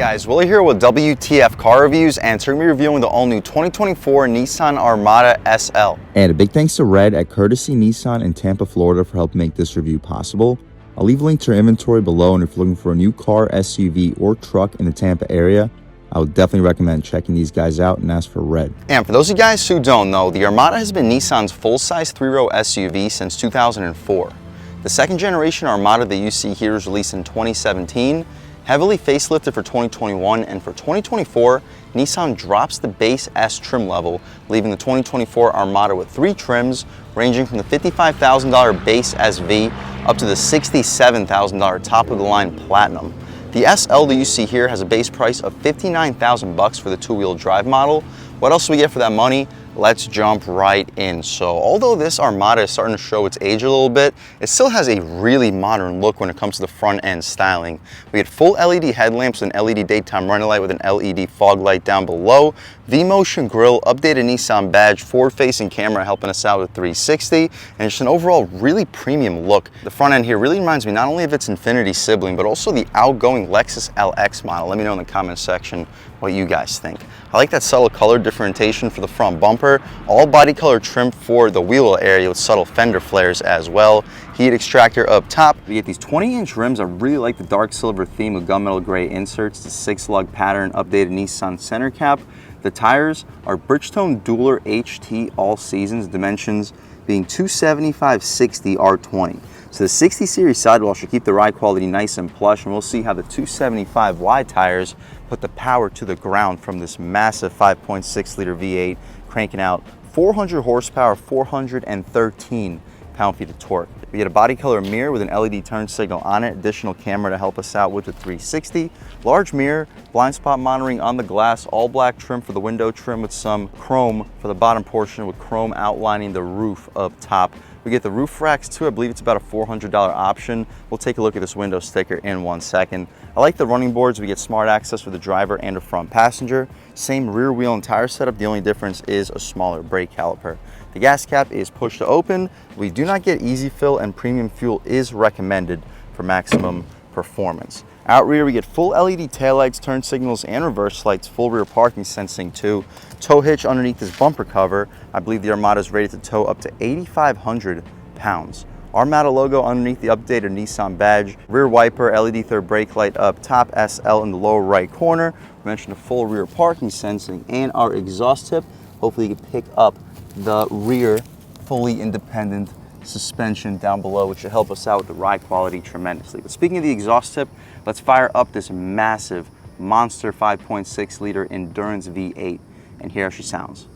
Hey guys, Willie here with W.T.F car reviews, and today we're going to be reviewing the all-new 2024 Nissan Armada SL. And a big thanks to Red at Courtesy Nissan in Tampa, Florida for helping make this review possible. I'll leave a link to our inventory below, and if you're looking for a new car, SUV, or truck in the Tampa area, I would definitely recommend checking these guys out and ask for Red. And for those of you guys who don't know, the Armada has been Nissan's full-size three-row SUV since 2004. The second generation Armada that you see here was released in 2017, heavily facelifted for 2021, and for 2024, Nissan drops the base S trim level, leaving the 2024 Armada with three trims, ranging from the $55,000 base SV up to the $67,000 top-of-the-line Platinum. The SL that you see here has a base price of $59,000 for the two-wheel drive model. What else do we get for that money? Let's jump right in. So although this Armada is starting to show its age a little bit, it still has a really modern look when it comes to the front end styling. We had full LED headlamps and LED daytime running light with an LED fog light down below, V-Motion grille, updated Nissan badge, forward-facing camera helping us out with 360, and just an overall really premium look. The front end here really reminds me not only of its Infiniti sibling, but also the outgoing Lexus LX model. Let me know in the comment section what you guys think. I like that subtle color differentiation for the front bumper, all body color trim for the wheel area with subtle fender flares as well. Heat extractor up top. We get these 20-inch rims. I really like the dark silver theme with gunmetal gray inserts, the 6-lug pattern, updated Nissan center cap. The tires are Bridgestone Dueler HT all seasons, dimensions being 275/60 R20. So the 60 series sidewall should keep the ride quality nice and plush, and we'll see how the 275 wide tires put the power to the ground from this massive 5.6 liter V8 cranking out 400 horsepower, 413 pound-feet of torque. We get a body color mirror with an LED turn signal on it, additional camera to help us out with the 360, large mirror, blind spot monitoring on the glass, all black trim for the window trim with some chrome for the bottom portion with chrome outlining the roof up top. We get the roof racks too. I believe it's about a $400 option. We'll take a look at this window sticker in 1 second. I like the running boards. We get smart access for the driver and a front passenger. Same rear wheel and tire setup. The only difference is a smaller brake caliper. The gas cap is push to open. We do not get easy fill, and premium fuel is recommended for maximum performance. Out rear, we get full LED taillights, turn signals, and reverse lights, full rear parking sensing too. Tow hitch underneath this bumper cover. I believe the Armada is rated to tow up to 8,500 pounds. Armada logo underneath the updated Nissan badge. Rear wiper, LED third brake light up top, SL in the lower right corner. We mentioned the full rear parking sensing and our exhaust tip. Hopefully you can pick up the rear fully independent suspension down below, which should help us out with the ride quality tremendously. But speaking of the exhaust tip, let's fire up this massive monster 5.6 liter endurance V8, and hear how she sounds.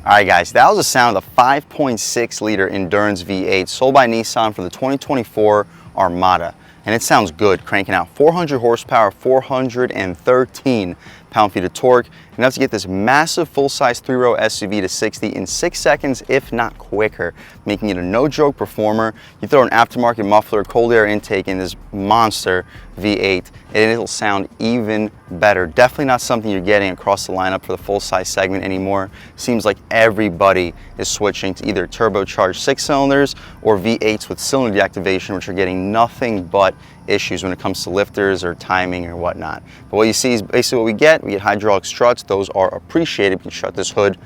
Alright guys, that was the sound of the 5.6 liter endurance V8 sold by Nissan for the 2024 Armada. And it sounds good, cranking out 400 horsepower, 413 pound-feet of torque, enough to get this massive full-size three-row SUV to 60 in 6 seconds, if not quicker, making it a no-joke performer. You throw an aftermarket muffler, cold air intake in this monster V8, and it'll sound even better. Definitely not something you're getting across the lineup for the full-size segment anymore. Seems like everybody is switching to either turbocharged 6 cylinders or V8s with cylinder deactivation, which are getting nothing but issues when it comes to lifters or timing or whatnot. But what you see is basically what we get. We get hydraulic struts. Those are appreciated. We can shut this hood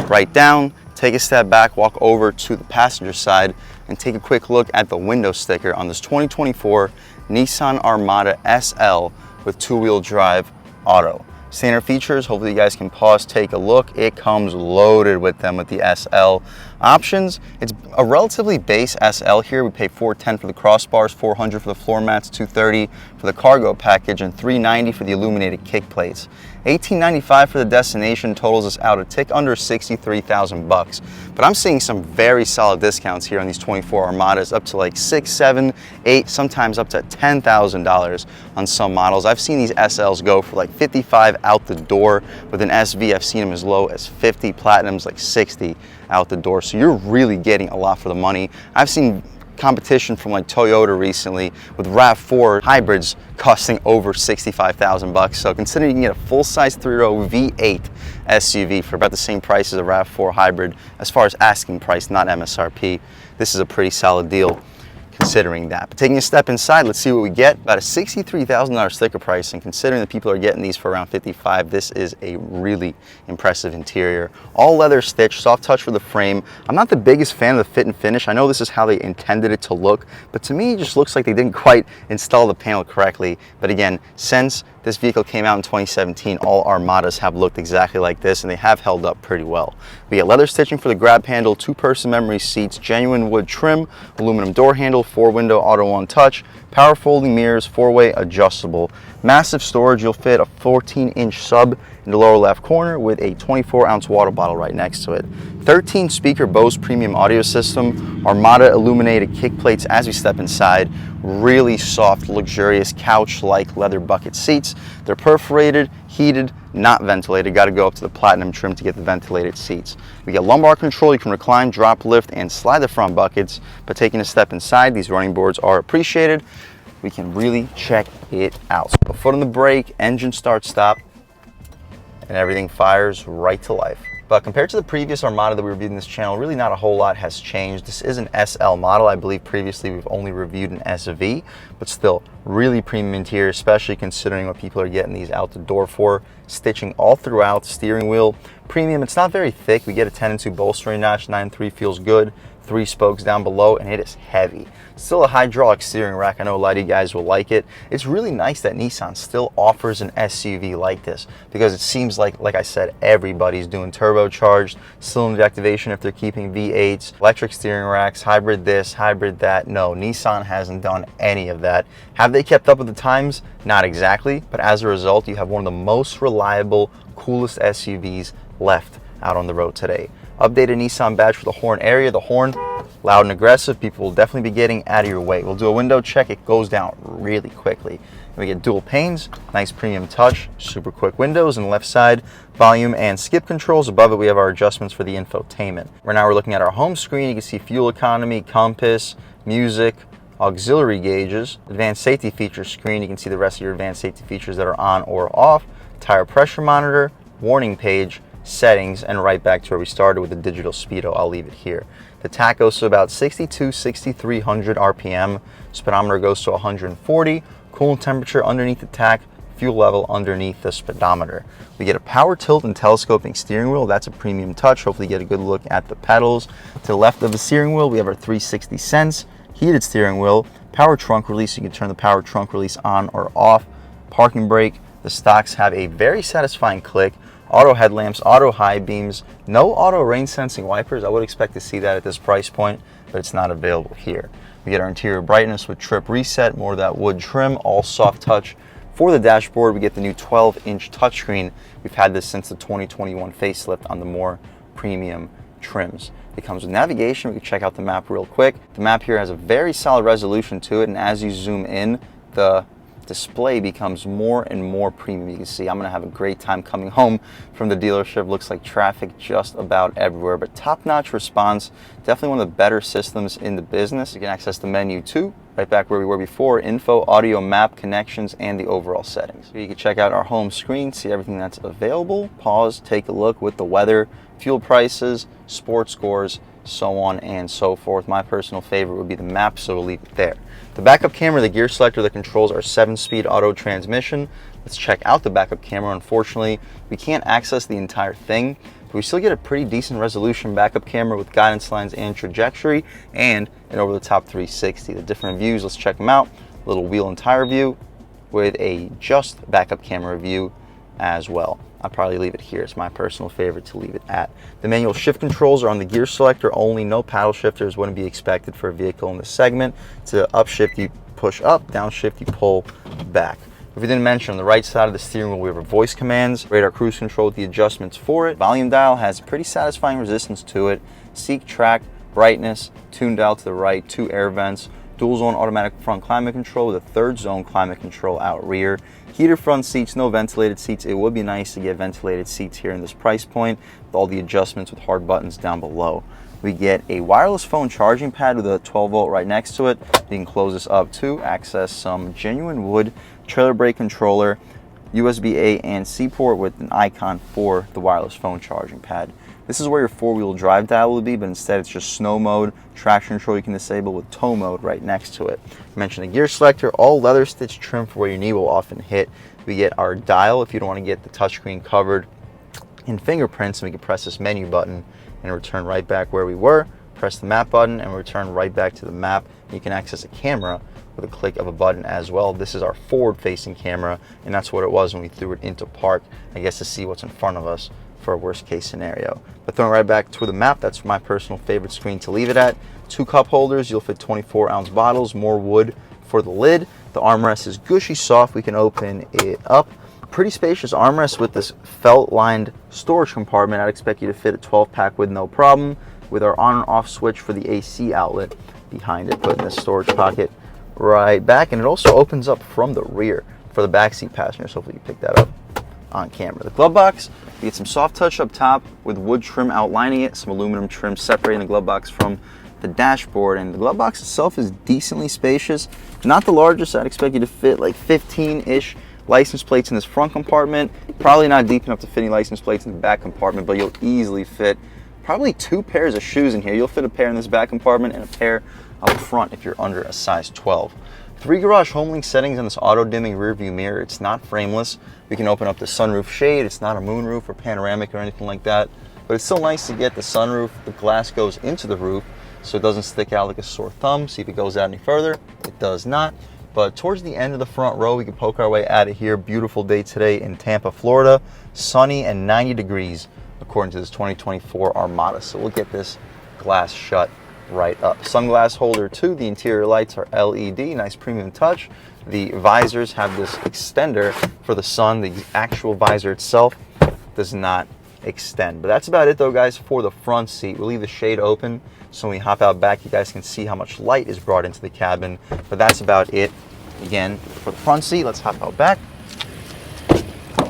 right down, take a step back, walk over to the passenger side, and take a quick look at the window sticker on this 2024 Nissan Armada SL with two-wheel drive auto. Standard features, hopefully you guys can pause, take a look. It comes loaded with them with the SL options. It's a relatively base SL here. We pay $410 for the crossbars, $400 for the floor mats, $230 for the cargo package, and $390 for the illuminated kick plates. $1895 for the destination totals us out a tick under $63,000. But I'm seeing some very solid discounts here on these 24 Armadas, up to like $6, $7, $8, sometimes up to $10,000 on some models. I've seen these SLs go for like $55 out the door. With an SV, I've seen them as low as $50, Platinums like $60 out the door. So you're really getting a lot for the money. I've seen competition from like Toyota recently with RAV4 hybrids costing over 65,000 bucks. So considering you can get a full-size 3-row V8 SUV for about the same price as a RAV4 hybrid, as far as asking price, not MSRP, this is a pretty solid deal considering that. But taking a step inside, let's see what we get. About a $63,000 sticker price, and considering that people are getting these for around 55, this is a really impressive interior. All leather stitched, soft touch for the frame. I'm not the biggest fan of the fit and finish. I know this is how they intended it to look, but to me it just looks like they didn't quite install the panel correctly. But again, since this vehicle came out in 2017, all Armadas have looked exactly like this, and they have held up pretty well. We get leather stitching for the grab handle, 2-person memory seats, genuine wood trim, aluminum door handle, 4-window auto-on touch, power folding mirrors, 4-way adjustable. Massive storage. You'll fit a 14-inch sub in the lower left corner with a 24-ounce water bottle right next to it. 13-speaker Bose premium audio system, Armada illuminated kick plates as we step inside, really soft, luxurious couch-like leather bucket seats. They're perforated, heated, not ventilated. Got to go up to the platinum trim to get the ventilated seats. We get lumbar control. You can recline, drop, lift, and slide the front buckets. But taking a step inside, these running boards are appreciated. We can really check it out. So the foot on the brake, engine start stop, and everything fires right to life. But compared to the previous Armada that we reviewed in this channel, really not a whole lot has changed. This is an SL model. I believe previously we've only reviewed an SV, but still really premium interior, especially considering what people are getting these out the door for. Stitching all throughout, steering wheel premium. It's not very thick. We get a 10-2 bolstering notch, 9.3 feels good. 3 spokes down below, and it is heavy. Still a hydraulic steering rack. I know a lot of you guys will like it. It's really nice that Nissan still offers an SUV like this, because it seems like I said, everybody's doing turbocharged, cylinder activation if they're keeping V8s, electric steering racks, hybrid this, hybrid that. No, Nissan hasn't done any of that. Have they kept up with the times? Not exactly, but as a result, you have one of the most reliable, coolest SUVs left out on the road today. Updated Nissan badge for the horn area. The horn, loud and aggressive. People will definitely be getting out of your way. We'll do a window check. It goes down really quickly. And we get dual panes, nice premium touch, super quick windows on the left side, volume and skip controls. Above it, we have our adjustments for the infotainment. Now we're looking at our home screen. You can see fuel economy, compass, music, auxiliary gauges, advanced safety features screen. You can see the rest of your advanced safety features that are on or off, tire pressure monitor, warning page, settings, and right back to where we started with the digital speedo. I'll leave it here. The tach goes to about 6,300 RPM. Speedometer goes to 140. Coolant temperature underneath the tach. Fuel level underneath the speedometer. We get a power tilt and telescoping steering wheel. That's a premium touch. Hopefully you get a good look at the pedals. To the left of the steering wheel, we have our 360 sense, heated steering wheel, power trunk release. You can turn the power trunk release on or off. Parking brake. The stocks have a very satisfying click. Auto headlamps, auto high beams, no auto rain sensing wipers. I would expect to see that at this price point, but it's not available here. We get our interior brightness with trip reset, more of that wood trim, all soft touch. For the dashboard, we get the new 12-inch touchscreen. We've had this since the 2021 facelift on the more premium trims. It comes with navigation. We can check out the map real quick. The map here has a very solid resolution to it, and as you zoom in, the display becomes more and more premium. You can see I'm gonna have a great time coming home from the dealership. Looks like traffic just about everywhere, but top-notch response. Definitely one of the better systems in the business. You can access the menu too, right back where we were before: info, audio, map, connections, and the overall settings. So you can check out our home screen, see everything that's available, pause, take a look with the weather, fuel prices, sports scores, so on and so forth. My personal favorite would be the map, so we'll leave it there. The backup camera, the gear selector, the controls are 7-speed auto transmission. Let's check out the backup camera. Unfortunately, we can't access the entire thing, but we still get a pretty decent resolution backup camera with guidance lines and trajectory, and an over-the-top 360. The different views, let's check them out. Little wheel and tire view with a just backup camera view as well. I'll probably leave it here. It's my personal favorite to leave it at. The manual shift controls are on the gear selector only. No paddle shifters wouldn't be expected for a vehicle in this segment. To upshift, you push up, downshift, you pull back. If we didn't mention, on the right side of the steering wheel, we have our voice commands, radar cruise control with the adjustments for it. Volume dial has pretty satisfying resistance to it. Seek, track, brightness, tune dial to the right, 2 air vents, dual zone automatic front climate control with a 3rd zone climate control out rear. Heated front seats, no ventilated seats. It would be nice to get ventilated seats here in this price point with all the adjustments with hard buttons down below. We get a wireless phone charging pad with a 12-volt right next to it. You can close this up to access some genuine wood trailer brake controller, USB-A and C port with an icon for the wireless phone charging pad. This is where your 4-wheel drive dial will be, but instead it's just snow mode, traction control you can disable with tow mode right next to it. I mentioned the gear selector, all leather stitch trim for where your knee will often hit. We get our dial if you don't want to get the touchscreen covered in fingerprints, and we can press this menu button and return right back where we were. Press the map button and return right back to the map. You can access a camera with a click of a button as well. This is our forward-facing camera, and that's what it was when we threw it into park, I guess, to see what's in front of us for a worst case scenario. But throwing right back to the map, that's my personal favorite screen to leave it at. 2 cup holders, you'll fit 24-ounce bottles, more wood for the lid. The armrest is gushy soft. We can open it up. Pretty spacious armrest with this felt-lined storage compartment. I'd expect you to fit a 12-pack with no problem, with our on and off switch for the AC outlet behind it. Put in the storage pocket right back, and it also opens up from the rear for the backseat passengers. Hopefully you pick that up on camera. The glove box, you get some soft touch up top with wood trim outlining it, some aluminum trim separating the glove box from the dashboard, and the glove box itself is decently spacious. Not the largest. I'd expect you to fit like 15-ish license plates in this front compartment. Probably not deep enough to fit any license plates in the back compartment, but you'll easily fit probably 2 pairs of shoes in here. You'll fit a pair in this back compartment and a pair up front if you're under a size 12. 3 garage home link settings on this auto dimming rear view mirror. It's not frameless. We can open up the sunroof shade. It's not a moonroof or panoramic or anything like that, but it's still nice to get the sunroof. The glass goes into the roof so it doesn't stick out like a sore thumb. See if it goes out any further. It does not. But towards the end of the front row, we can poke our way out of here. Beautiful day today in Tampa, Florida. Sunny and 90 degrees according to this 2024 Armada. So we'll get this glass shut right up. Sunglass holder too. The interior lights are LED, nice premium touch. The visors have this extender for the sun. The actual visor itself does not extend. But that's about it though, guys, for the front seat. We'll leave the shade open so when we hop out back, you guys can see how much light is brought into the cabin. But that's about it. Again, for the front seat, let's hop out back.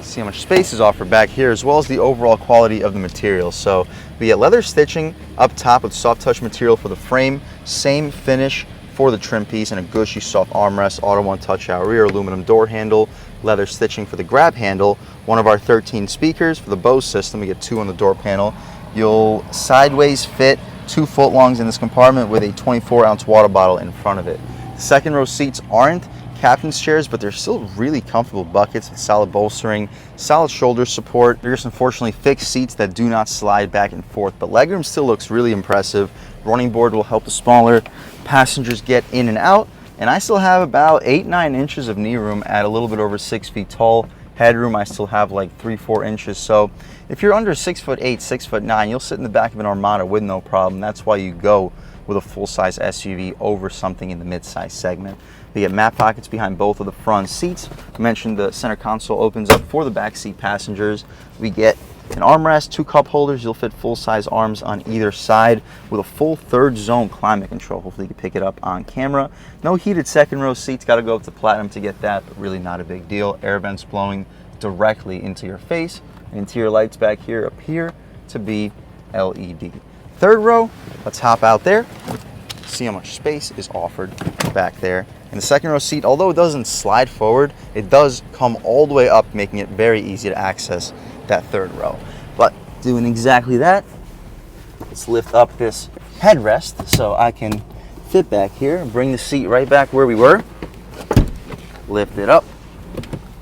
See how much space is offered back here, as well as the overall quality of the material. So we get leather stitching up top with soft touch material for the frame, same finish for the trim piece, and a gushy soft armrest, auto one touch out rear, aluminum door handle, leather stitching for the grab handle, one of our 13 speakers for the Bose system. We get 2 on the door panel. You'll sideways fit 2 footlongs in this compartment with a 24-ounce water bottle in front of it. The second row seats aren't captain's chairs, but they're still really comfortable buckets with solid bolstering, solid shoulder support. There's unfortunately fixed seats that do not slide back and forth, but legroom still looks really impressive. Running board will help the smaller passengers get in and out, and I still have about 8-9 inches of knee room at a little bit over 6 feet tall. Headroom, I still have like 3-4 inches. So if you're under 6'8", 6'9", you'll sit in the back of an Armada with no problem. That's why you go with a full-size SUV over something in the mid-size segment. We get map pockets behind both of the front seats. I mentioned the center console opens up for the back seat passengers. We get an armrest, 2 cup holders. You'll fit full-size arms on either side with a full 3rd zone climate control. Hopefully you can pick it up on camera. No heated second row seats. Got to go up to platinum to get that, but really not a big deal. Air vents blowing directly into your face. Interior lights back here appear to be LED. 3rd row, let's hop out there. See how much space is offered back there. And the second row seat, although it doesn't slide forward, it does come all the way up, making it very easy to access that 3rd row. But doing exactly that, let's lift up this headrest so I can fit back here and bring the seat right back where we were. Lift it up.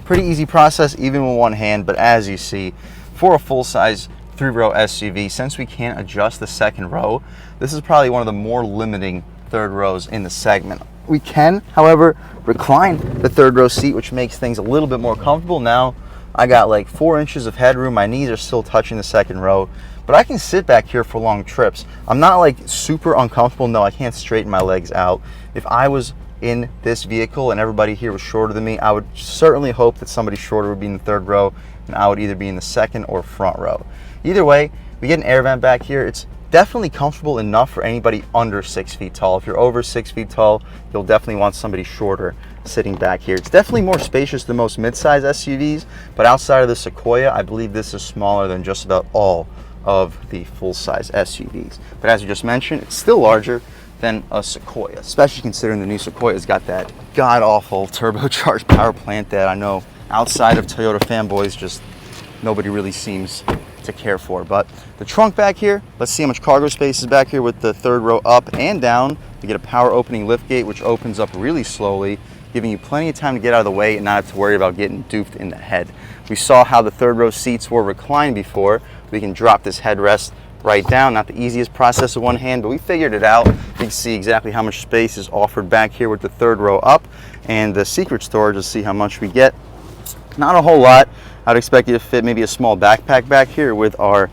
Pretty easy process even with one hand, but as you see, for a full-size 3-row SUV, since we can't adjust the 2nd row, this is probably one of the more limiting 3rd rows in the segment. We can, however, recline the 3rd row seat, which makes things a little bit more comfortable. Now I got like 4 inches of headroom. My knees are still touching the 2nd row, but I can sit back here for long trips. I'm not like super uncomfortable. No, I can't straighten my legs out. If I was in this vehicle and everybody here was shorter than me, I would certainly hope that somebody shorter would be in the 3rd row and I would either be in the 2nd or front row. Either way, we get an air vent back here. It's definitely comfortable enough for anybody under 6 feet tall. If you're over 6 feet tall, you'll definitely want somebody shorter sitting back here. It's definitely more spacious than most mid-size SUVs, but outside of the Sequoia, I believe this is smaller than just about all of the full-size SUVs. But as you just mentioned, it's still larger than a Sequoia, especially considering the new Sequoia's got that god-awful turbocharged power plant that I know outside of Toyota fanboys just nobody really seems to care for. But the trunk back here, let's see how much cargo space is back here with the third row up and down. You get a power opening liftgate, which opens up really slowly, giving you plenty of time to get out of the way and not have to worry about getting doofed in the head. We saw how the third row seats were reclined before. We can drop this headrest right down. Not the easiest process with one hand, but we figured it out. You can see exactly how much space is offered back here with the third row up, and the secret storage, to see how much we get. Not a whole lot. I'd expect you to fit maybe a small backpack back here with our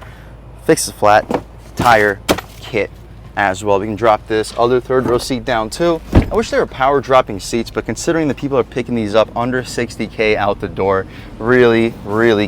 fix-a-flat tire kit as well. We can drop this other third row seat down too. I wish there were power dropping seats, but considering the people are picking these up under $60K out the door, really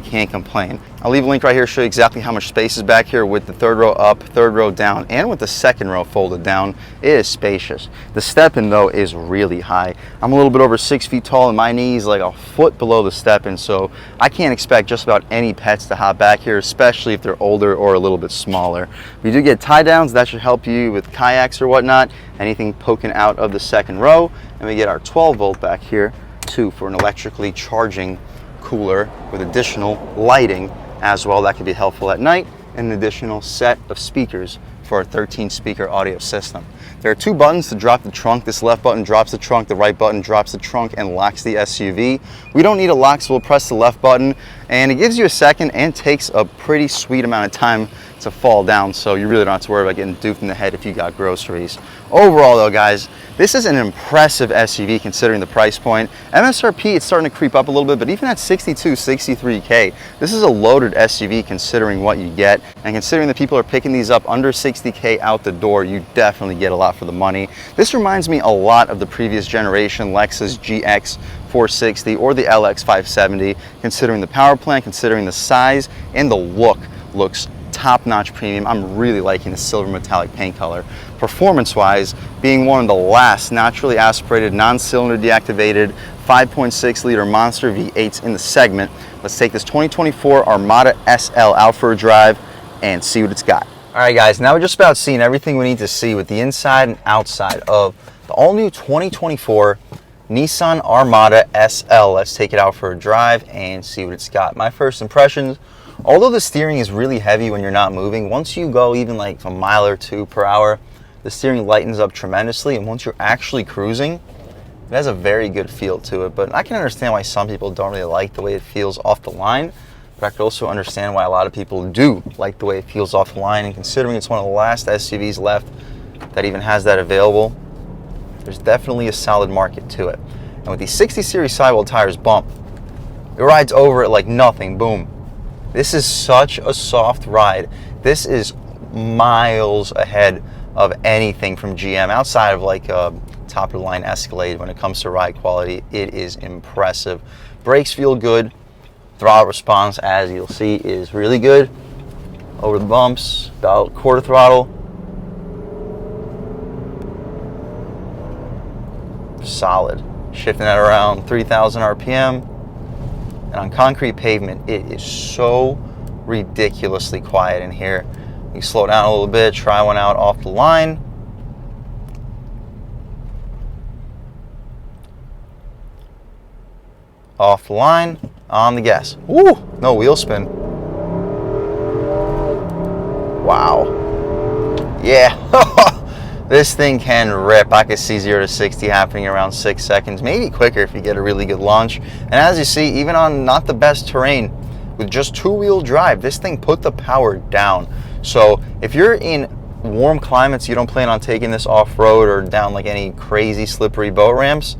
can't complain. I'll leave a link right here to show you exactly how much space is back here with the third row up, third row down, and with the second row folded down. It is spacious. The step-in though is really high. I'm a little bit over 6 feet tall and my knees like a foot below the step-in, so I can't expect just about any pets to hop back here, especially if they're older or a little bit smaller. We do get tie downs. That should help you with kayaks or whatnot, anything poking out of the second row. And we get our 12 volt back here too for an electrically charging cooler with additional lighting as well. That could be helpful at night, and an additional set of speakers for a 13 speaker audio system. There are two buttons to drop the trunk. This left button drops the trunk, the right button drops the trunk and locks the SUV. We don't need a lock, so we'll press the left button and it gives you a second and takes a pretty sweet amount of time to fall down, so you really don't have to worry about getting doofed in the head if you got groceries. Overall though, guys, this is an impressive SUV considering the price point. MSRP, it's starting to creep up a little bit, but even at 62, 63K, this is a loaded SUV considering what you get, and considering that people are picking these up under 60K out the door, you definitely get a lot for the money. This reminds me a lot of the previous generation Lexus GX 460 or the LX 570, considering the power plant, considering the size, and the look looks top-notch premium. I'm really liking the silver metallic paint color. Performance-wise, being one of the last naturally aspirated, non-cylinder deactivated 5.6 liter monster V8s in the segment, let's take this 2024 Armada SL out for a drive and see what it's got. All right, guys, now we're just about seeing everything we need to see with the inside and outside of the all-new 2024 Nissan Armada SL. Let's take it out for a drive and see what it's got. My first impressions, although the steering is really heavy when you're not moving, once you go even like a mile or two per hour, the steering lightens up tremendously, and once you're actually cruising, it has a very good feel to it. But I can understand why some people don't really like the way it feels off the line, but I could also understand why a lot of people do like the way it feels off the line, and considering it's one of the last SUVs left that even has that available, there's definitely a solid market to it. And with these 60 series sidewall tires bump, it rides over it like nothing, boom. This is such a soft ride. This is miles ahead of anything from GM outside of like a top of the line Escalade. When it comes to ride quality, it is impressive. Brakes feel good. Throttle response, as you'll see, is really good. Over the bumps, about quarter throttle. Solid. Shifting at around 3,000 RPM. And on concrete pavement, it is so ridiculously quiet in here. You slow down a little bit, try one out off the line. Off the line, on the gas. Woo! No wheel spin. Wow. Yeah. This thing can rip. I could see 0 to 60 happening around 6 seconds, maybe quicker if you get a really good launch. And as you see, even on not the best terrain, with just two-wheel drive, this thing put the power down. So if you're in warm climates, you don't plan on taking this off-road or down like any crazy slippery boat ramps,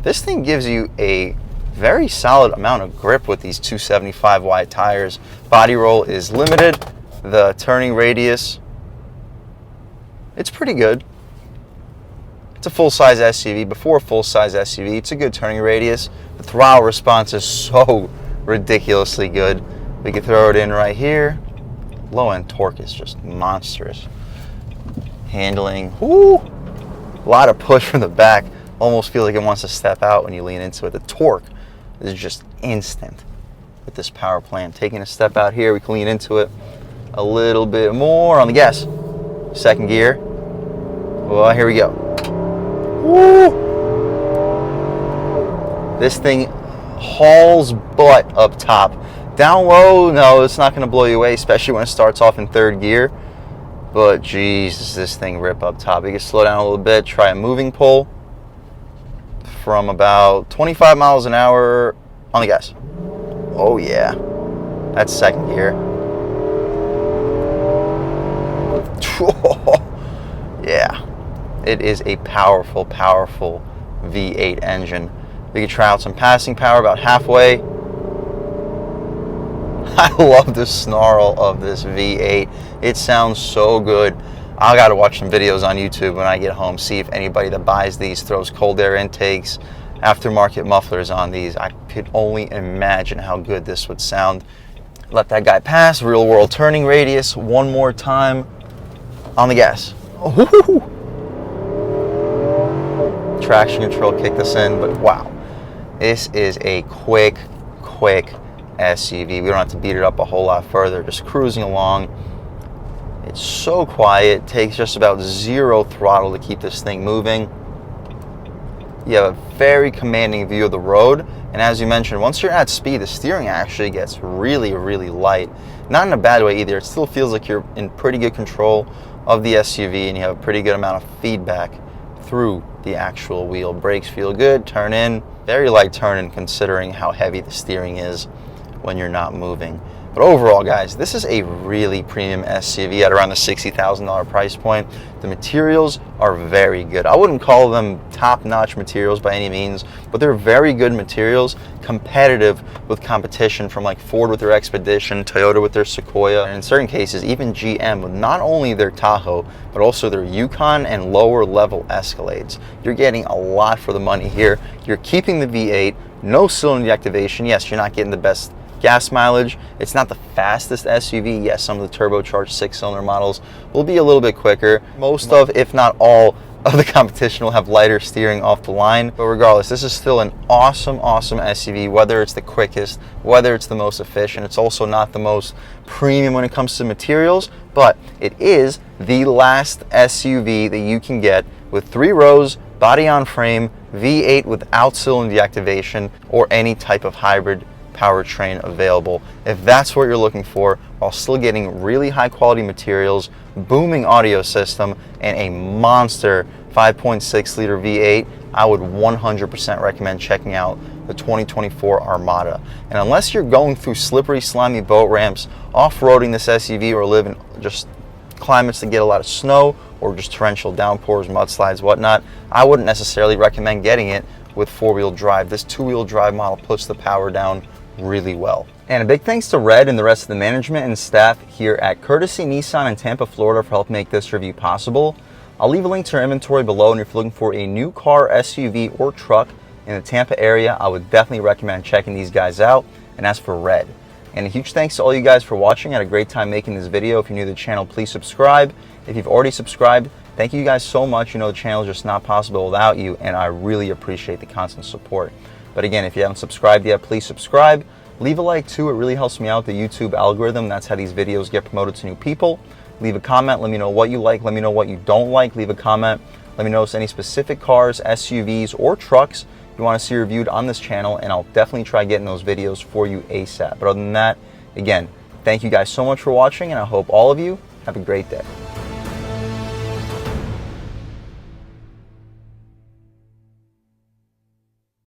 this thing gives you a very solid amount of grip with these 275 wide tires. Body roll is limited. The turning radius, it's pretty good. It's a full-size SUV. Before a full-size SUV, it's a good turning radius. The throttle response is so ridiculously good. We can throw it in right here. Low-end torque is just monstrous. Handling, whoo, a lot of push from the back. Almost feel like it wants to step out when you lean into it. The torque is just instant with this power plant. Taking a step out here, we can lean into it A little bit more on the gas. Second gear. Well, here we go. Woo! This thing hauls butt up top. Down low, no, it's not going to blow you away, especially when it starts off in third gear. But Jesus, this thing rip up top. You can slow down a little bit, try a moving pull from about 25 miles an hour on the gas. Oh yeah, that's second gear. Yeah, it is a powerful, powerful V8 engine. We can try out some passing power about halfway. I love the snarl of this V8. It sounds so good. I gotta watch some videos on YouTube when I get home, see if anybody that buys these throws cold air intakes, aftermarket mufflers on these. I could only imagine how good this would sound. Let that guy pass, real world turning radius, one more time on the gas. Ooh. Traction control kicked us in, but wow. This is a quick SUV. We don't have to beat it up a whole lot further, just cruising along. It's so quiet, takes just about zero throttle to keep this thing moving. You have a very commanding view of the road, and as you mentioned, once you're at speed, the steering actually gets really light. Not in a bad way either. It still feels like you're in pretty good control of the SUV, and you have a pretty good amount of feedback through the actual wheel. Brakes feel good, turn in. Very light turn in considering how heavy the steering is when you're not moving. But overall, guys, this is a really premium SUV at around the $60,000 price point. The materials are very good. I wouldn't call them top-notch materials by any means, but they're very good materials, competitive with competition from like Ford with their Expedition, Toyota with their Sequoia, and in certain cases, even GM with not only their Tahoe, but also their Yukon and lower-level Escalades. You're getting a lot for the money here. You're keeping the V8, no cylinder deactivation. Yes, you're not getting the best gas mileage. It's not the fastest SUV. Yes, some of the turbocharged 6-cylinder models will be a little bit quicker. Most of, if not all, of the competition will have lighter steering off the line. But regardless, this is still an awesome SUV, whether it's the quickest, whether it's the most efficient. It's also not the most premium when it comes to materials, but it is the last SUV that you can get with 3 rows, body on frame, V8 without cylinder deactivation, or any type of hybrid powertrain available. If that's what you're looking for, while still getting really high quality materials, booming audio system, and a monster 5.6 liter V8, I would 100% recommend checking out the 2024 Armada. And unless you're going through slippery, slimy boat ramps, off-roading this SUV, or live in just climates that get a lot of snow, or just torrential downpours, mudslides, whatnot, I wouldn't necessarily recommend getting it with 4-wheel drive. This 2-wheel drive model puts the power down really well. And a big thanks to Red and the rest of the management and staff here at Courtesy Nissan in Tampa, Florida for helping make this review possible. I'll leave a link to our inventory below, and if you're looking for a new car, SUV, or truck in the Tampa area, I would definitely recommend checking these guys out. And as for Red, and a huge thanks to all you guys for watching. I had a great time making this video. If you're new to the channel, please subscribe. If you've already subscribed, thank you guys so much. You know, the channel is just not possible without you, and I really appreciate the constant support. But again, if you haven't subscribed yet, please subscribe. Leave a like too. It really helps me out, the YouTube algorithm. That's how these videos get promoted to new people. Leave a comment. Let me know what you like. Let me know what you don't like. Leave a comment. Let me know if any specific cars, SUVs, or trucks you want to see reviewed on this channel, and I'll definitely try getting those videos for you ASAP. But other than that, again, thank you guys so much for watching, and I hope all of you have a great day.